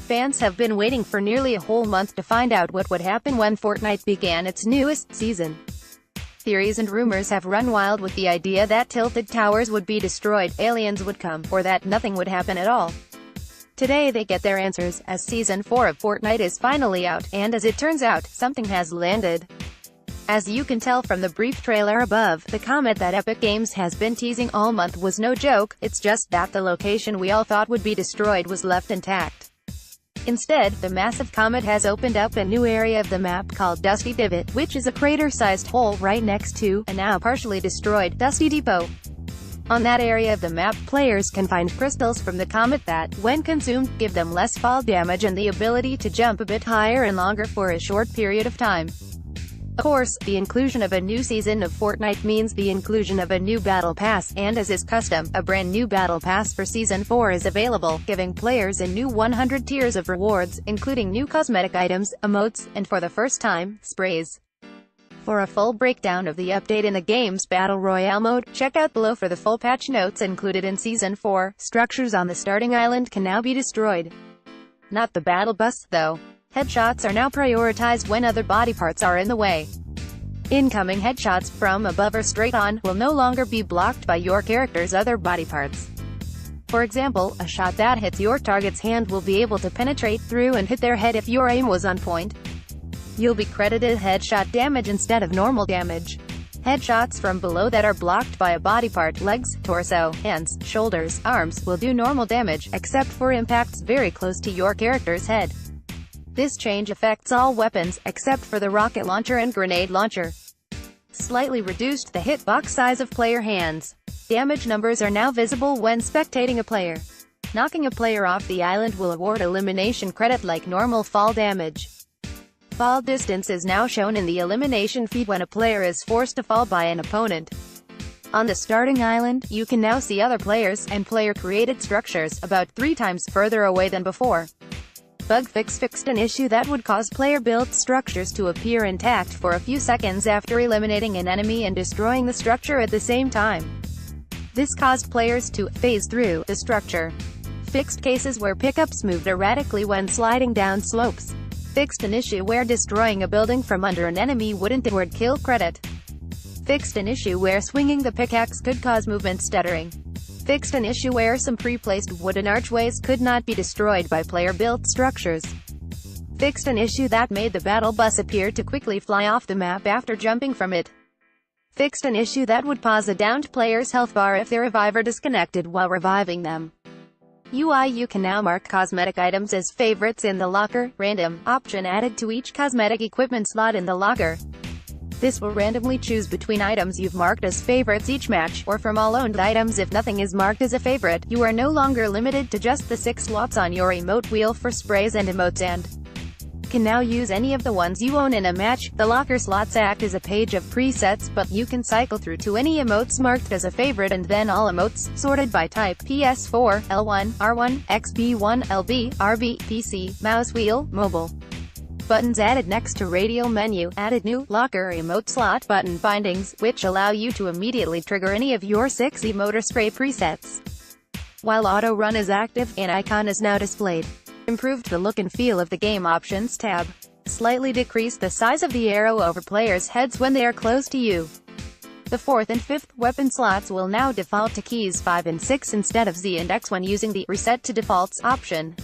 Fans have been waiting for nearly a whole month to find out what would happen when Fortnite began its newest season. Theories and rumors have run wild with the idea that tilted towers would be destroyed, aliens would come, or that nothing would happen at all. Today they get their answers, as Season 4 of Fortnite is finally out, and as it turns out, something has landed. As you can tell from the brief trailer above, the comet that Epic Games has been teasing all month was no joke, it's just that the location we all thought would be destroyed was left intact. Instead, the massive comet has opened up a new area of the map called Dusty Divot, which is a crater-sized hole right next to a now partially destroyed Dusty Depot. On that area of the map, players can find crystals from the comet that, when consumed, give them less fall damage and the ability to jump a bit higher and longer for a short period of time. Of course, the inclusion of a new season of Fortnite means the inclusion of a new battle pass, and as is custom, a brand new battle pass for Season 4 is available, giving players a new 100 tiers of rewards, including new cosmetic items, emotes, and for the first time, sprays. For a full breakdown of the update in the game's Battle Royale mode, check out below for the full patch notes included in Season 4. Structures on the starting island can now be destroyed. Not the battle bus, though. Headshots are now prioritized when other body parts are in the way. Incoming headshots from above or straight on will no longer be blocked by your character's other body parts. For example, a shot that hits your target's hand will be able to penetrate through and hit their head if your aim was on point. You'll be credited headshot damage instead of normal damage. Headshots from below that are blocked by a body part, legs, torso, hands, shoulders, arms, will do normal damage, except for impacts very close to your character's head. This change affects all weapons, except for the rocket launcher and grenade launcher. Slightly reduced the hitbox size of player hands. Damage numbers are now visible when spectating a player. Knocking a player off the island will award elimination credit like normal fall damage. Fall distance is now shown in the elimination feed when a player is forced to fall by an opponent. On the starting island, you can now see other players, and player-created structures, about 3 times further away than before. Bug fix fixed an issue that would cause player-built structures to appear intact for a few seconds after eliminating an enemy and destroying the structure at the same time. This caused players to phase through the structure. Fixed cases where pickups moved erratically when sliding down slopes. Fixed an issue where destroying a building from under an enemy wouldn't award kill credit. Fixed an issue where swinging the pickaxe could cause movement stuttering. Fixed an issue where some pre-placed wooden archways could not be destroyed by player-built structures. Fixed an issue that made the battle bus appear to quickly fly off the map after jumping from it. Fixed an issue that would pause a downed player's health bar if their reviver disconnected while reviving them. UI: you can now mark cosmetic items as favorites in the locker, random option added to each cosmetic equipment slot in the locker. This will randomly choose between items you've marked as favorites each match, or from all owned items. If nothing is marked as a favorite, you are no longer limited to just the 6 slots on your emote wheel for sprays and emotes, and can now use any of the ones you own in a match. The locker slots act as a page of presets, but you can cycle through to any emotes marked as a favorite and then all emotes, sorted by type: PS4, L1, R1, XB1, LB, RB, PC, mouse wheel, mobile. Buttons added next to radio menu, added new locker emote slot button bindings, which allow you to immediately trigger any of your 6 emote or spray presets. While auto run is active, an icon is now displayed. Improved the look and feel of the game options tab. Slightly decreased the size of the arrow over players' heads when they are close to you. The 4th and 5th weapon slots will now default to keys 5 and 6 instead of Z and X when using the Reset to Defaults option.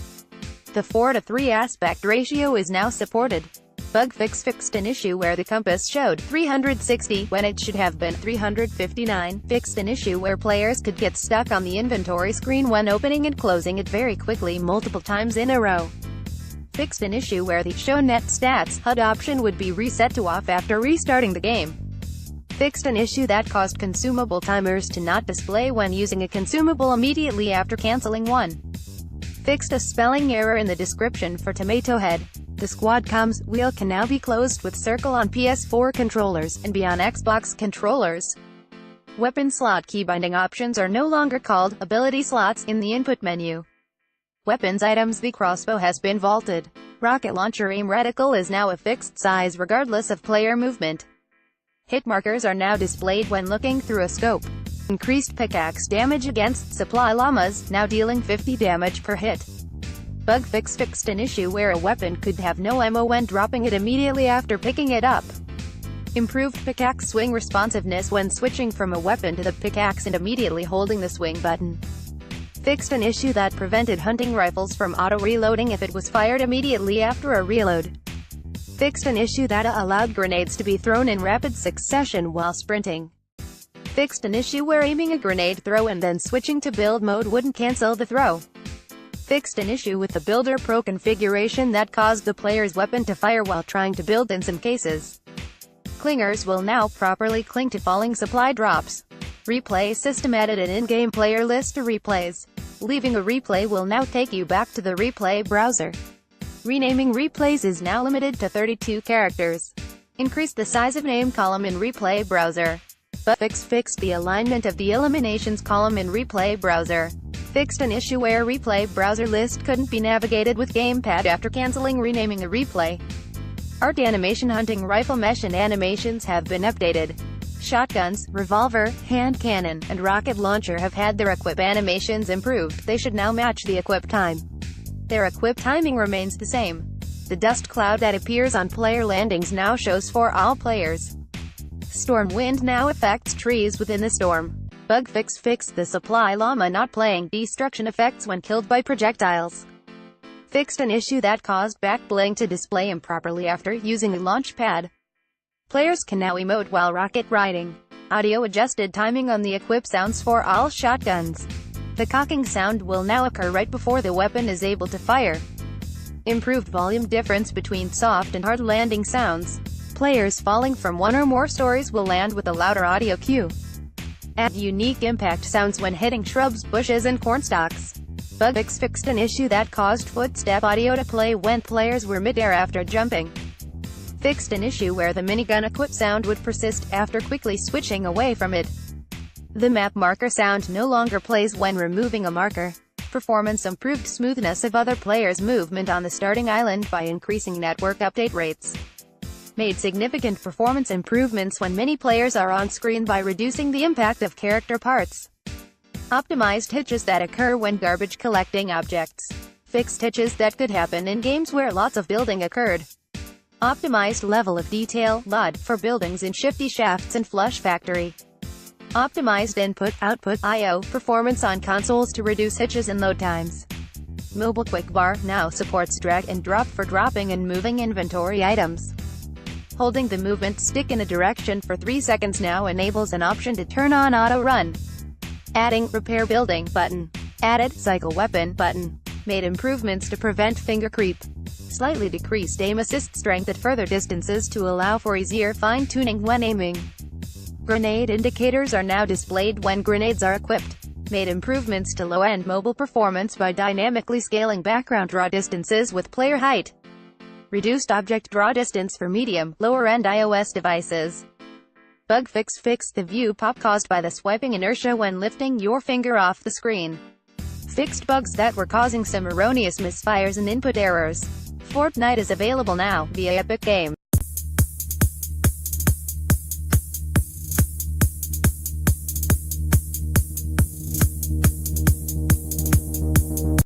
The 4:3 aspect ratio is now supported. Bug fix fixed an issue where the compass showed 360 when it should have been 359. Fixed an issue where players could get stuck on the inventory screen when opening and closing it very quickly multiple times in a row. Fixed an issue where the Show Net Stats HUD option would be reset to off after restarting the game. Fixed an issue that caused consumable timers to not display when using a consumable immediately after canceling one. Fixed a spelling error in the description for Tomato Head. The squad comms wheel can now be closed with circle on PS4 controllers, and be on Xbox controllers. Weapon slot key binding options are no longer called ability slots in the input menu. Weapons items: the crossbow has been vaulted. Rocket launcher aim reticle is now a fixed size regardless of player movement. Hit markers are now displayed when looking through a scope. Increased pickaxe damage against supply llamas, now dealing 50 damage per hit. Bug fix fixed an issue where a weapon could have no ammo when dropping it immediately after picking it up. Improved pickaxe swing responsiveness when switching from a weapon to the pickaxe and immediately holding the swing button. Fixed an issue that prevented hunting rifles from auto-reloading if it was fired immediately after a reload. Fixed an issue that allowed grenades to be thrown in rapid succession while sprinting. Fixed an issue where aiming a grenade throw and then switching to build mode wouldn't cancel the throw. Fixed an issue with the Builder Pro configuration that caused the player's weapon to fire while trying to build in some cases. Clingers will now properly cling to falling supply drops. Replay system added an in-game player list to replays. Leaving a replay will now take you back to the replay browser. Renaming replays is now limited to 32 characters. Increase the size of name column in replay browser. But fixed the alignment of the eliminations column in replay browser. Fixed an issue where replay browser list couldn't be navigated with gamepad after canceling renaming the replay. Art animation hunting rifle mesh and animations have been updated. Shotguns, revolver, hand cannon, and rocket launcher have had their equip animations improved. They should now match the equip time. Their equip timing remains the same. The dust cloud that appears on player landings now shows for all players. Storm wind now affects trees within the storm. Bug fix the supply llama not playing destruction effects when killed by projectiles. Fixed an issue that caused back bling to display improperly after using a launch pad. Players can now emote while rocket riding. Audio adjusted timing on the equip sounds for all shotguns. The cocking sound will now occur right before the weapon is able to fire. Improved volume difference between soft and hard landing sounds. Players falling from one or more stories will land with a louder audio cue. Add unique impact sounds when hitting shrubs, bushes, and cornstalks. Bug fixed an issue that caused footstep audio to play when players were mid-air after jumping. Fixed an issue where the minigun equip sound would persist after quickly switching away from it. The map marker sound no longer plays when removing a marker. Performance improved smoothness of other players' movement on the starting island by increasing network update rates. Made significant performance improvements when many players are on screen by reducing the impact of character parts. Optimized hitches that occur when garbage collecting objects. Fixed hitches that could happen in games where lots of building occurred. Optimized level of detail (LUD) for buildings in shifty shafts and flush factory. Optimized input-output I/O performance on consoles to reduce hitches and load times. Mobile Quick Bar now supports drag and drop for dropping and moving inventory items. Holding the movement stick in a direction for 3 seconds now enables an option to turn on auto run. Adding repair building button. Added cycle weapon button. Made improvements to prevent finger creep. Slightly decreased aim assist strength at further distances to allow for easier fine-tuning when aiming. Grenade indicators are now displayed when grenades are equipped. Made improvements to low-end mobile performance by dynamically scaling background draw distances with player height. Reduced object draw distance for medium, lower-end iOS devices. Bug fix the view pop caused by the swiping inertia when lifting your finger off the screen. Fixed bugs that were causing some erroneous misfires and input errors. Fortnite is available now, via Epic Games.